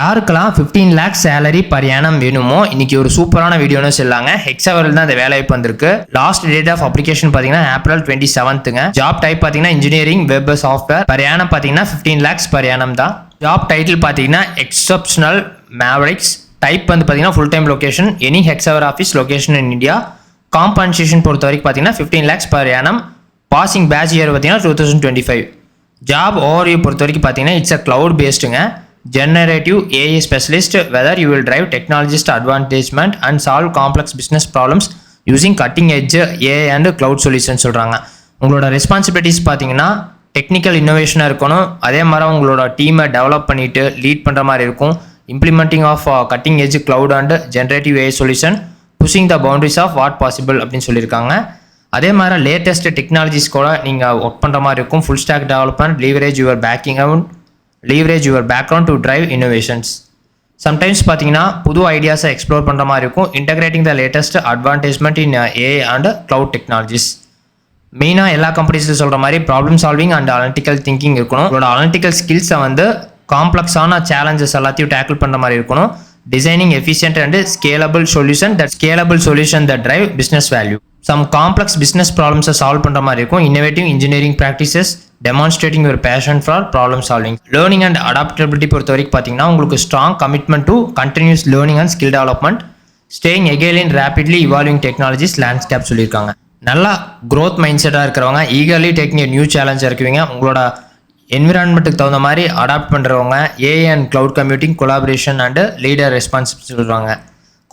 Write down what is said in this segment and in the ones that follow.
யாருக்கெல்லாம் 15 lakh salary per ஏனம் வேணுமோ இன்னைக்கு ஒரு சூப்பரான வீடியோன்னு சொல்லாங்க. ஹெக்ஸாவரில் தான் இந்த வேலைவாய்ப்பு வந்திருக்கு. லாஸ்ட் டேட் ஆஃப் அப்ளிகேஷன் பார்த்தீங்கன்னா ஏப்ரல் 27ங்க. ஜாப் டைப் பார்த்தீங்கன்னா engineering web software. Per annum பார்த்தீங்கன்னா 15 லேக்ஸ் பர் ஏனம் தான். ஜாப் டைட்டில் பார்த்தீங்கன்னா எக்ஸப்ஷனல் மேவரிக்ஸ். டைப் வந்து பார்த்தீங்கன்னா full time location any Hexaware office location in India. Compensation பொறுத்த வரைக்கும் பார்த்தீங்கன்னா 15 lakhs per annum. Passing batch year பார்த்தீங்கன்னா 2025. ஜாப் ஓவர்வியூ பொறுத்த வரைக்கும் பார்த்தீங்கன்னா இட்ஸ் அ கிளவுட் பேஸ்டுங்க. Generative AI specialist, whether you will drive technologist advancement and solve complex business problems using cutting edge AI and cloud solutions சொல்கிறாங்க. உங்களோட responsibilities பார்த்தீங்கன்னா technical இன்னோவேஷனாக இருக்கணும். அதே மாதிரி உங்களோட டீமை டெவலப் பண்ணிவிட்டு லீட் பண்ணுற மாதிரி இருக்கும். Implementing of cutting edge cloud and generative AI solution, pushing the boundaries of what possible அப்படின்னு சொல்லியிருக்காங்க. அதே மாதிரி லேட்டஸ்ட் டெக்னாலஜிஸ் கூட நீங்கள் ஒர்க் பண்ணுற மாதிரி இருக்கும். Full stock development, leverage your background to drive innovations. Sometimes பார்த்தீங்கன்னா புது ஐடியாஸை எக்ஸ்ப்ளோர் பண்ணுற மாதிரி இருக்கும். integrating the latest advancement in AI and cloud technologies. மெயினாக எல்லா கம்பெனிஸில் சொல்கிற மாதிரி problem solving and analytical thinking இருக்கணும். உங்களோட அனலிட்டிக்கல் ஸ்கில்ஸை வந்து காம்ப்ளெக்ஸான சேலஞ்சஸ் எல்லாத்தையும் டேக்கிள் பண்ணுற மாதிரி இருக்கணும். Designing efficient and scalable solution that drive business value. Some complex business ப்ராப்ளம்ஸை சால்வ் பண்ணுற மாதிரி இருக்கும். Innovative engineering practices, demonstrating your passion for problem solving. Learning and adaptability பொறுத்த வரைக்கும் பார்த்தீங்கன்னா உங்களுக்கு strong commitment to continuous learning and skill development, staying agile in rapidly evolving technologies landscape சொல்லியிருக்காங்க. நல்லா க்ரோத் மைண்ட் செட்டாக இருக்கிறவங்க, ஈகர்லி டேக்கிங் நியூ சேலஞ்சாக இருக்குவீங்க, உங்களோட என்விரான்மெண்ட்டுக்கு தகுந்த மாதிரி அடாப்ட் பண்ணுறவங்க, AI and cloud computing, collaboration and leader responsibility சொல்கிறாங்க.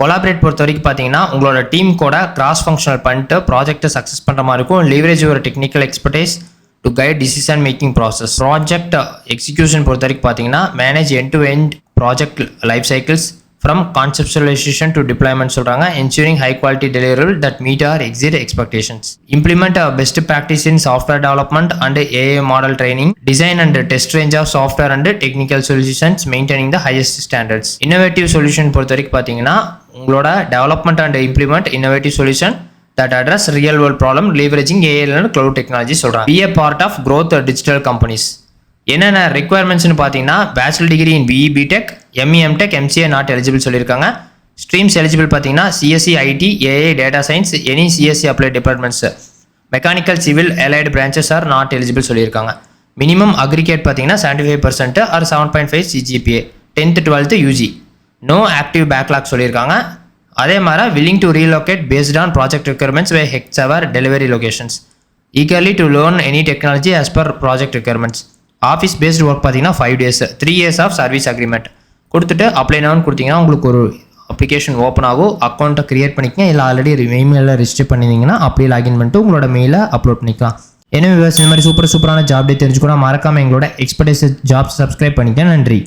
கொலாபரேட் பொறுத்த வரைக்கும் பார்த்தீங்கன்னா உங்களோட டீம் கூட கிராஸ் ஃபங்க்ஷனல் பண்ணிட்டு ப்ராஜெக்ட்டை சக்ஸஸ் பண்ணுற மாதிரி இருக்கும். லீவரேஜ் ஒரு technical expertise to guide decision making process. Project execution பொறுத்த வரைக்கும் பார்த்தீங்கன்னா manage end to end project life cycles from conceptualization to deployment சொல்கிறாங்க. Ensuring high quality deliverable that meet or exceed expectations. Implement best practice in software development and AI model training. Design and test range of software and technical solutions maintaining the highest standards. Innovative solution பொறுத்த வரைக்கும் பார்த்தீங்கன்னா உங்களோட development and implement innovative solution that address real world problem leveraging AI and cloud technology சொல்றாங்க. Be a part of growth digital companies. என்னென்ன ரெக்குவயர்மெண்ட்ஸ்னு பார்த்தீங்கன்னா bachelor degree in BE BTech, ME MTech, MCA not eligible சொல்லியிருக்காங்க. Streams eligible பார்த்தீங்கன்னா CSC, IT, AI, data science, any CSC applied departments. Mechanical, civil, allied branches are not eligible சொல்லியிருக்காங்க. Minimum aggregate பார்த்தீங்கன்னா 75% or 7.5 CGPA, 10th 12th UG. No active backlog சொல்லியிருக்காங்க. அதே மாதிரி willing to relocate based on project requirements by Hexavar delivery locations. Eagerly to learn any technology as per project requirements. Office based work பார்த்தீங்கன்னா 5 days, 3 years of service agreement கொடுத்துட்டு apply நவுன்னு கொடுத்தீங்கன்னா உங்களுக்கு ஒரு application open ஆகும். அக்கௌண்ட்டை create பண்ணிக்கங்க. இல்லை already இமெயிலில் register பண்ணியிருந்தீங்கன்னா அப்படியே லாகின் பண்ணிட்டு உங்களோட மெயிலை அப்லோட் பண்ணிக்கலாம். எனவே இந்த மாதிரி சூப்பரான ஜாப் டே தெரிஞ்சுக்கூட மறக்காமல் எங்களோட எக்ஸ்பர்டைஸ் ஜாப்ஸ் சப்ஸ்கிரைப் பண்ணிக்க. நன்றி.